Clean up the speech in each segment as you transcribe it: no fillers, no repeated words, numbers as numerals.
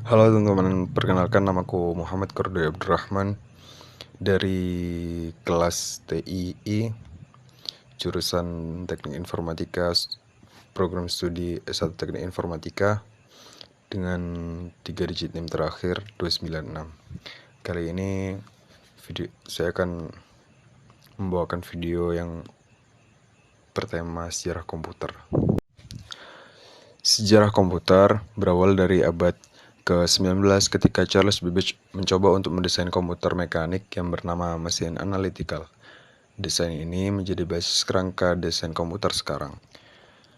Halo teman-teman, perkenalkan namaku Muhammad Kordoy Abdurrahman dari kelas TII, jurusan Teknik Informatika, program studi S1 Teknik Informatika dengan 3 digit NIM terakhir 296. Kali ini saya akan membawakan video yang bertema sejarah komputer. Sejarah komputer berawal dari abad ke-19 ketika Charles Babbage mencoba untuk mendesain komputer mekanik yang bernama mesin analytical. Desain ini menjadi basis kerangka desain komputer sekarang.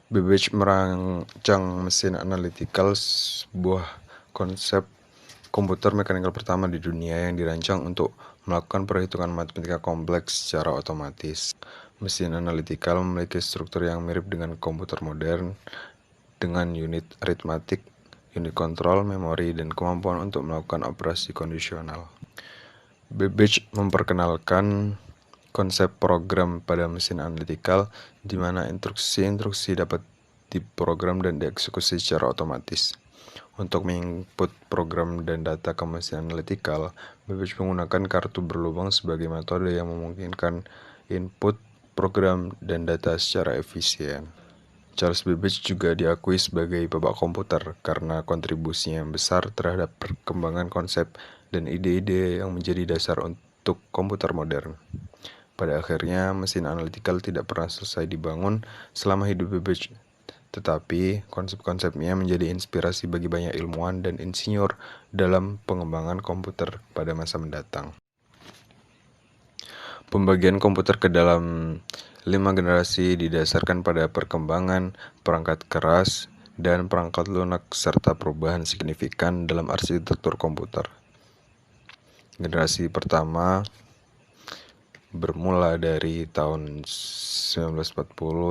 Babbage merancang mesin analytical, sebuah konsep komputer mekanikal pertama di dunia yang dirancang untuk melakukan perhitungan matematika kompleks secara otomatis. Mesin analytical memiliki struktur yang mirip dengan komputer modern, dengan unit aritmatik, unit kontrol, memori, dan kemampuan untuk melakukan operasi kondisional. Babbage memperkenalkan konsep program pada mesin analytical, di mana instruksi-instruksi dapat diprogram dan dieksekusi secara otomatis. Untuk menginput program dan data ke mesin analytical, Babbage menggunakan kartu berlubang sebagai metode yang memungkinkan input program dan data secara efisien. Charles Babbage juga diakui sebagai bapak komputer karena kontribusinya yang besar terhadap perkembangan konsep dan ide-ide yang menjadi dasar untuk komputer modern. Pada akhirnya, mesin analytical tidak pernah selesai dibangun selama hidup Babbage, tetapi konsep-konsepnya menjadi inspirasi bagi banyak ilmuwan dan insinyur dalam pengembangan komputer pada masa mendatang. Pembagian komputer ke dalam 5 generasi didasarkan pada perkembangan perangkat keras dan perangkat lunak serta perubahan signifikan dalam arsitektur komputer. Generasi pertama bermula dari tahun 1940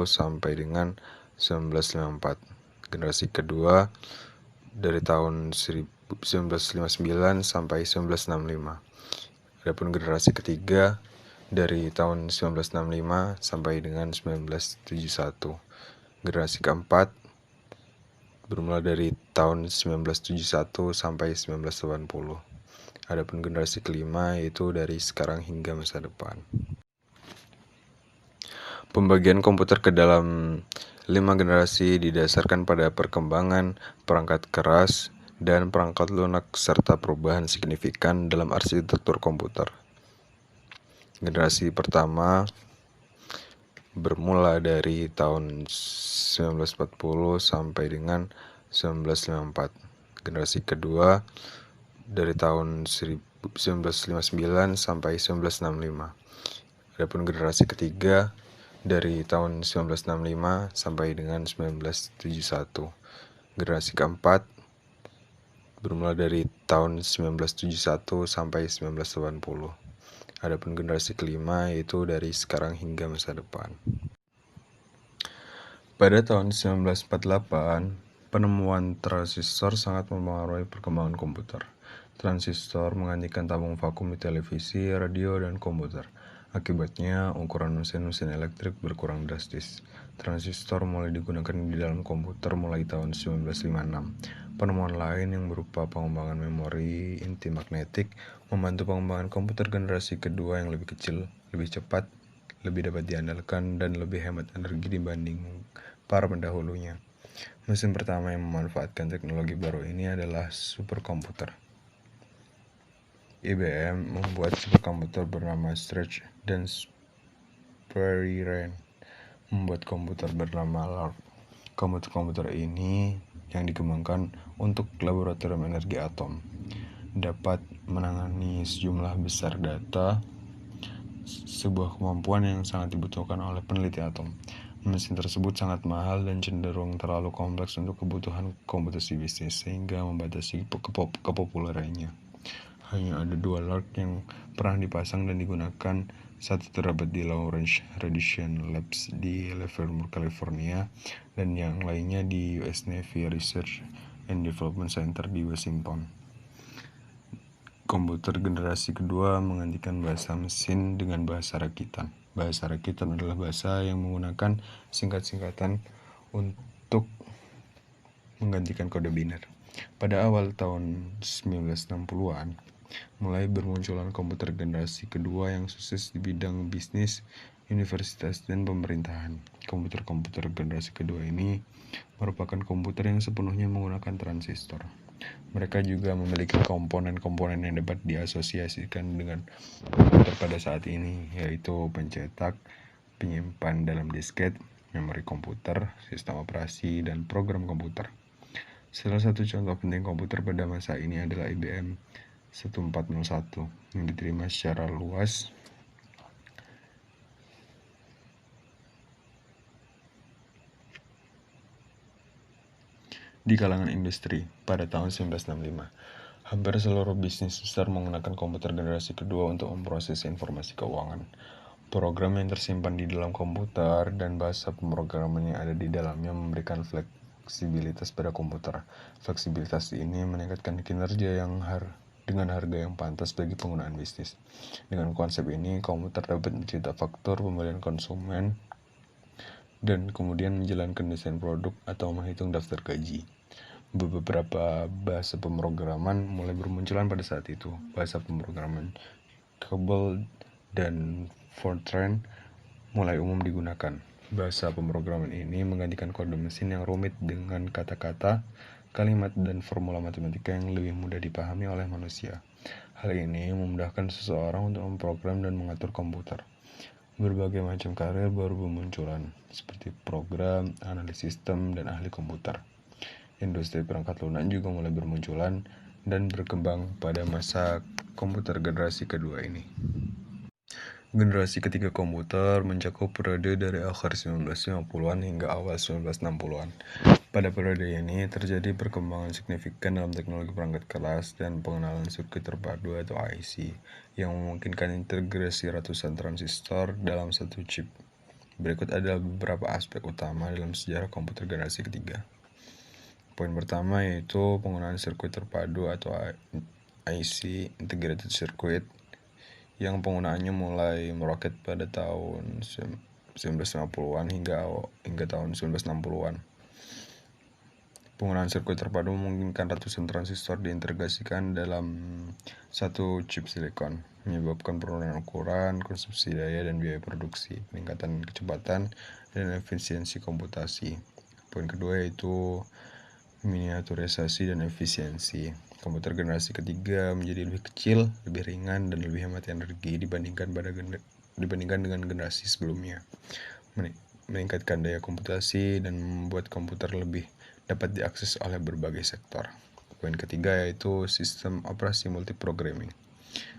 sampai dengan 1954. Generasi kedua dari tahun 1959 sampai 1965. Adapun generasi ketiga dari tahun 1965 sampai dengan 1971. Generasi keempat bermula dari tahun 1971 sampai 1980. Adapun generasi kelima yaitu dari sekarang hingga masa depan. Pembagian komputer ke dalam 5 generasi didasarkan pada perkembangan perangkat keras dan perangkat lunak serta perubahan signifikan dalam arsitektur komputer. Generasi pertama bermula dari tahun 1940 sampai dengan 1954. Generasi kedua dari tahun 1959 sampai 1965. Adapun generasi ketiga dari tahun 1965 sampai dengan 1971. Generasi keempat bermula dari tahun 1971 sampai 1980. Adapun generasi kelima yaitu dari sekarang hingga masa depan. Pada tahun 1948, penemuan transistor sangat mempengaruhi perkembangan komputer. Transistor menggantikan tabung vakum di televisi, radio, dan komputer. Akibatnya, ukuran mesin-mesin elektrik berkurang drastis. Transistor mulai digunakan di dalam komputer mulai tahun 1956. Penemuan lain yang berupa pengembangan memori inti magnetik membantu pengembangan komputer generasi kedua yang lebih kecil, lebih cepat, lebih dapat diandalkan, dan lebih hemat energi dibanding para pendahulunya. Mesin pertama yang memanfaatkan teknologi baru ini adalah superkomputer. IBM membuat superkomputer bernama Stretch dan Sperry membuat komputer bernama LARP. Komputer ini yang dikembangkan untuk laboratorium energi atom dapat menangani sejumlah besar data, sebuah kemampuan yang sangat dibutuhkan oleh peneliti atom. Mesin tersebut sangat mahal dan cenderung terlalu kompleks untuk kebutuhan komputasi bisnis, sehingga membatasi kepopulerannya. Hanya ada 2 LARP yang pernah dipasang dan digunakan. Satu terdapat di Lawrence Radiation Labs di Livermore, California, dan yang lainnya di US Navy Research and Development Center di Washington. Komputer generasi kedua menggantikan bahasa mesin dengan bahasa rakitan. Bahasa rakitan adalah bahasa yang menggunakan singkat-singkatan untuk menggantikan kode biner. Pada awal tahun 1960-an, mulai bermunculan komputer generasi kedua yang sukses di bidang bisnis, universitas, dan pemerintahan. Komputer-komputer generasi kedua ini merupakan komputer yang sepenuhnya menggunakan transistor. Mereka juga memiliki komponen-komponen yang dapat diasosiasikan dengan komputer pada saat ini, yaitu pencetak, penyimpan dalam disket, memori komputer, sistem operasi, dan program komputer. Salah satu contoh penting komputer pada masa ini adalah IBM 1401 yang diterima secara luas di kalangan industri pada tahun 1965. Hampir seluruh bisnis besar menggunakan komputer generasi kedua untuk memproses informasi keuangan. Program yang tersimpan di dalam komputer dan bahasa pemrograman yang ada di dalamnya memberikan fleksibilitas pada komputer. Fleksibilitas ini meningkatkan kinerja dengan harga yang pantas bagi penggunaan bisnis. Dengan konsep ini, komputer dapat mencetak faktur pembelian konsumen dan kemudian menjalankan desain produk atau menghitung daftar gaji. Beberapa bahasa pemrograman mulai bermunculan pada saat itu. Bahasa pemrograman COBOL dan Fortran mulai umum digunakan. Bahasa pemrograman ini menggantikan kode mesin yang rumit dengan kata-kata, kalimat, dan formula matematika yang lebih mudah dipahami oleh manusia. Hal ini memudahkan seseorang untuk memprogram dan mengatur komputer. Berbagai macam karir baru bermunculan, seperti program, analis sistem, dan ahli komputer. Industri perangkat lunak juga mulai bermunculan dan berkembang pada masa komputer generasi kedua ini. Generasi ketiga komputer mencakup periode dari akhir 1950-an hingga awal 1960-an. Pada periode ini terjadi perkembangan signifikan dalam teknologi perangkat keras dan pengenalan sirkuit terpadu atau IC yang memungkinkan integrasi ratusan transistor dalam satu chip. Berikut adalah beberapa aspek utama dalam sejarah komputer generasi ketiga. Poin pertama yaitu penggunaan sirkuit terpadu atau IC (Integrated Circuit) yang penggunaannya mulai meroket pada tahun 1950-an hingga tahun 1960-an. Penggunaan sirkuit terpadu memungkinkan ratusan transistor diintegrasikan dalam satu chip silikon, menyebabkan penurunan ukuran, konsumsi daya dan biaya produksi, peningkatan kecepatan dan efisiensi komputasi. Poin kedua yaitu miniaturisasi dan efisiensi. Komputer generasi ketiga menjadi lebih kecil, lebih ringan, dan lebih hemat energi dibandingkan dengan generasi sebelumnya. Meningkatkan daya komputasi dan membuat komputer lebih dapat diakses oleh berbagai sektor. Poin ketiga yaitu sistem operasi multiprogramming.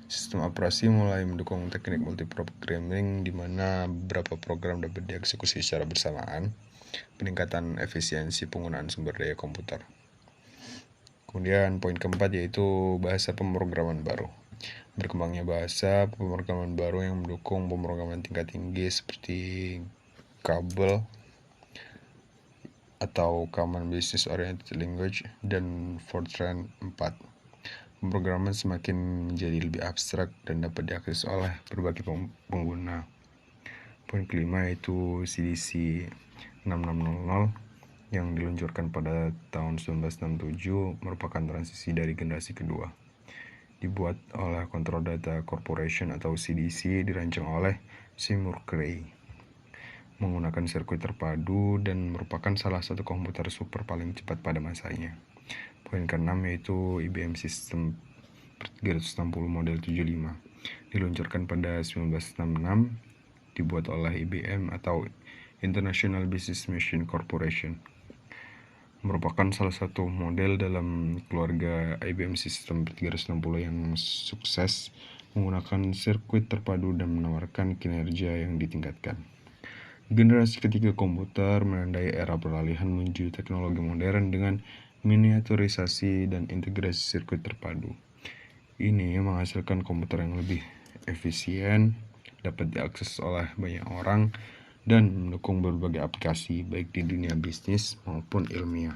Sistem operasi mulai mendukung teknik multiprogramming di mana beberapa program dapat dieksekusi secara bersamaan, peningkatan efisiensi penggunaan sumber daya komputer. Kemudian poin keempat yaitu bahasa pemrograman baru. Berkembangnya bahasa pemrograman baru yang mendukung pemrograman tingkat tinggi seperti COBOL atau Common Business Oriented Language dan Fortran 4. Pemrograman semakin menjadi lebih abstrak dan dapat diakses oleh berbagai pengguna. Poin kelima yaitu CDC 6600 yang diluncurkan pada tahun 1967 merupakan transisi dari generasi kedua. Dibuat oleh Control Data Corporation atau CDC, dirancang oleh Seymour Cray, menggunakan sirkuit terpadu dan merupakan salah satu komputer super paling cepat pada masanya. Poin keenam yaitu IBM System 360 model 75, diluncurkan pada 1966, dibuat oleh IBM atau International Business Machine Corporation. Merupakan salah satu model dalam keluarga IBM System 360 yang sukses menggunakan sirkuit terpadu dan menawarkan kinerja yang ditingkatkan. Generasi ketiga komputer menandai era peralihan menuju teknologi modern dengan miniaturisasi dan integrasi sirkuit terpadu. Ini menghasilkan komputer yang lebih efisien, dapat diakses oleh banyak orang, dan mendukung berbagai aplikasi baik di dunia bisnis maupun ilmiah.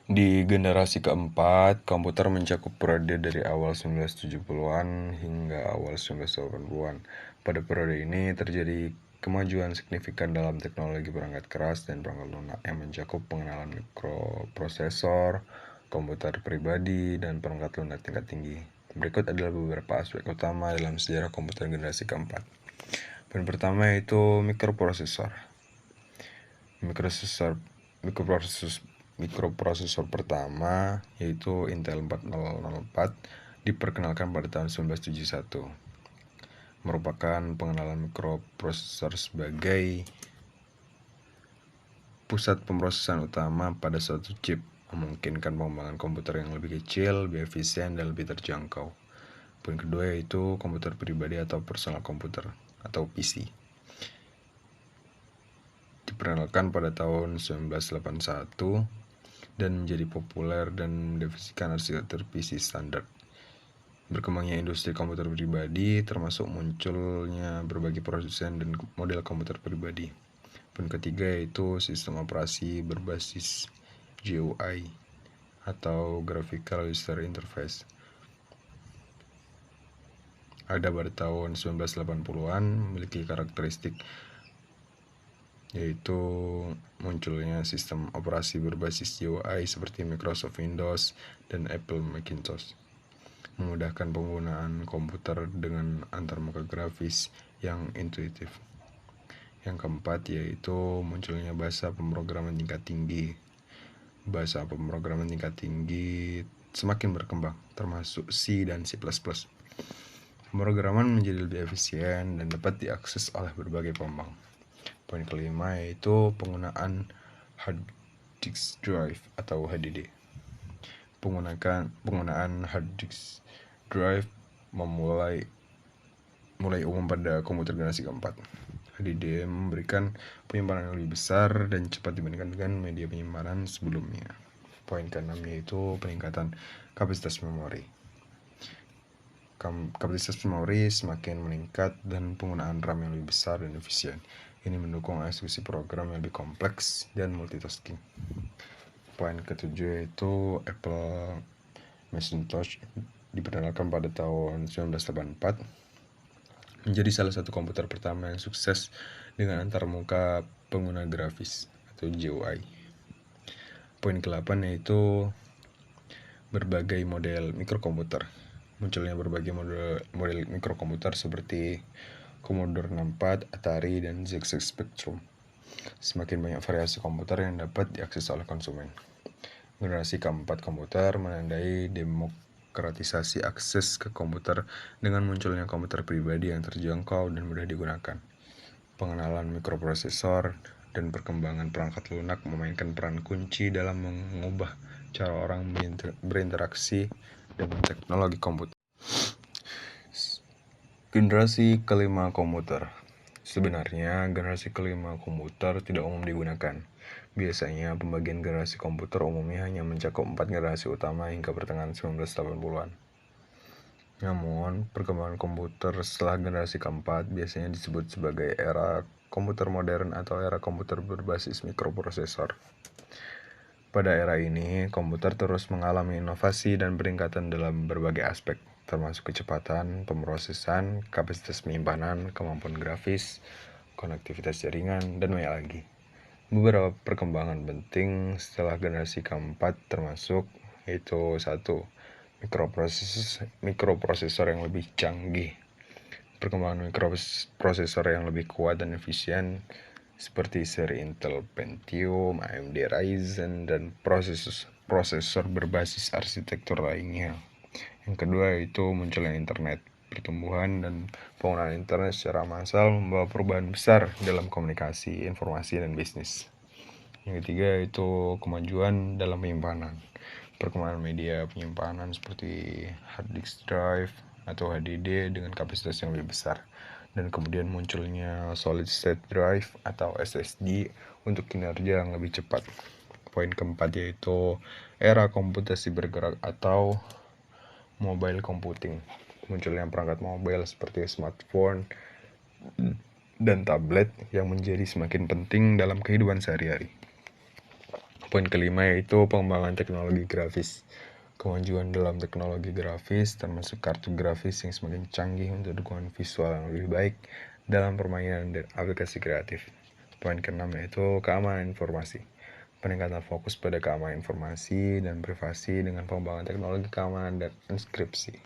Di generasi keempat, komputer mencakup periode dari awal 1970-an hingga awal 1980-an. Pada periode ini terjadi kemajuan signifikan dalam teknologi perangkat keras dan perangkat lunak yang mencakup pengenalan mikroprosesor, komputer pribadi, dan perangkat lunak tingkat tinggi. Berikut adalah beberapa aspek utama dalam sejarah komputer generasi keempat. Poin pertama yaitu mikroprosesor. Mikroprosesor pertama yaitu Intel 4004 diperkenalkan pada tahun 1971. Merupakan pengenalan mikroprosesor sebagai pusat pemrosesan utama pada suatu chip, memungkinkan pengembangan komputer yang lebih kecil, lebih efisien, dan lebih terjangkau. Poin kedua yaitu komputer pribadi atau personal computer atau PC. Diperkenalkan pada tahun 1981 dan menjadi populer dan mendefinisikan arsitektur PC standar. Berkembangnya industri komputer pribadi termasuk munculnya berbagai produsen dan model komputer pribadi. Poin ketiga yaitu sistem operasi berbasis GUI atau Graphical User Interface. Ada pada tahun 1980-an, memiliki karakteristik yaitu munculnya sistem operasi berbasis GUI seperti Microsoft Windows dan Apple Macintosh, memudahkan penggunaan komputer dengan antarmuka grafis yang intuitif. Yang keempat yaitu munculnya bahasa pemrograman tingkat tinggi. Bahasa pemrograman tingkat tinggi semakin berkembang, termasuk C dan C++. Pemrograman menjadi lebih efisien dan dapat diakses oleh berbagai pengembang. Poin kelima yaitu penggunaan hard disk drive atau HDD. Penggunaan hard disk drive mulai umum pada komputer generasi keempat. HDD memberikan penyimpanan yang lebih besar dan cepat dibandingkan dengan media penyimpanan sebelumnya. Poin keenam yaitu peningkatan kapasitas memori. Kapasitas memori semakin meningkat dan penggunaan RAM yang lebih besar dan efisien. Ini mendukung eksekusi program yang lebih kompleks dan multitasking. Poin ketujuh yaitu Apple Macintosh diperkenalkan pada tahun 1984, menjadi salah satu komputer pertama yang sukses dengan antarmuka pengguna grafis atau GUI. Poin ke-8 yaitu berbagai model mikrokomputer. Munculnya berbagai model mikrokomputer seperti Commodore 64, Atari, dan ZX Spectrum. Semakin banyak variasi komputer yang dapat diakses oleh konsumen. Generasi keempat komputer menandai demokratisasi akses ke komputer dengan munculnya komputer pribadi yang terjangkau dan mudah digunakan. Pengenalan mikroprosesor dan perkembangan perangkat lunak memainkan peran kunci dalam mengubah cara orang berinteraksi dengan teknologi komputer. Generasi kelima komputer. Sebenarnya, generasi kelima komputer tidak umum digunakan. Biasanya, pembagian generasi komputer umumnya hanya mencakup 4 generasi utama hingga pertengahan 1980-an. Namun, perkembangan komputer setelah generasi keempat biasanya disebut sebagai era komputer modern atau era komputer berbasis mikroprosesor. Pada era ini, komputer terus mengalami inovasi dan peningkatan dalam berbagai aspek, termasuk kecepatan pemrosesan, kapasitas penyimpanan, kemampuan grafis, konektivitas jaringan, dan banyak lagi. Beberapa perkembangan penting setelah generasi keempat termasuk yaitu 1. Mikroprosesor yang lebih canggih. Perkembangan mikroprosesor yang lebih kuat dan efisien seperti seri Intel Pentium, AMD Ryzen, dan prosesor berbasis arsitektur lainnya. Yang kedua yaitu munculnya internet. Pertumbuhan dan penggunaan internet secara massal membawa perubahan besar dalam komunikasi, informasi, dan bisnis. Yang ketiga yaitu kemajuan dalam penyimpanan. Perkembangan media penyimpanan seperti hard disk drive atau HDD dengan kapasitas yang lebih besar. Dan kemudian munculnya solid state drive atau SSD untuk kinerja yang lebih cepat. Poin keempat yaitu era komputasi bergerak atau mobile computing. Munculnya perangkat mobile seperti smartphone dan tablet yang menjadi semakin penting dalam kehidupan sehari-hari. Poin kelima yaitu pengembangan teknologi grafis. Kemajuan dalam teknologi grafis termasuk kartu grafis yang semakin canggih untuk dukungan visual yang lebih baik dalam permainan dan aplikasi kreatif. Poin keenam yaitu keamanan informasi. Peningkatan fokus pada keamanan informasi dan privasi dengan pengembangan teknologi keamanan dan inskripsi.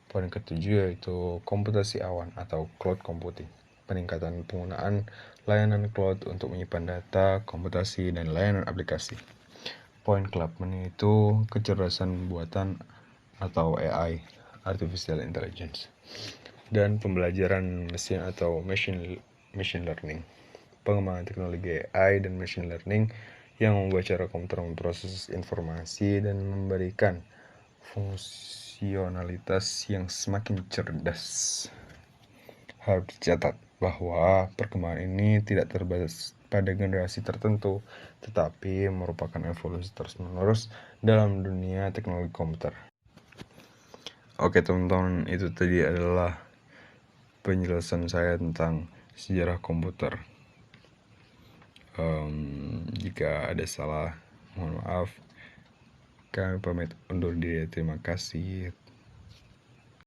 Poin ketujuh yaitu komputasi awan atau cloud computing. Peningkatan penggunaan layanan cloud untuk menyimpan data, komputasi, dan layanan aplikasi. Poin ke-8 yaitu kecerdasan buatan atau AI, Artificial Intelligence, dan pembelajaran mesin atau machine learning. Pengembangan teknologi AI dan machine learning yang membuat cara komputer memproses informasi dan memberikan fungsionalitas yang semakin cerdas. Harus dicatat bahwa perkembangan ini tidak terbatas pada generasi tertentu, tetapi merupakan evolusi terus-menerus dalam dunia teknologi komputer. Oke teman-teman, itu tadi adalah penjelasan saya tentang sejarah komputer. Jika ada salah, mohon maaf. Kami pamit undur diri. Terima kasih.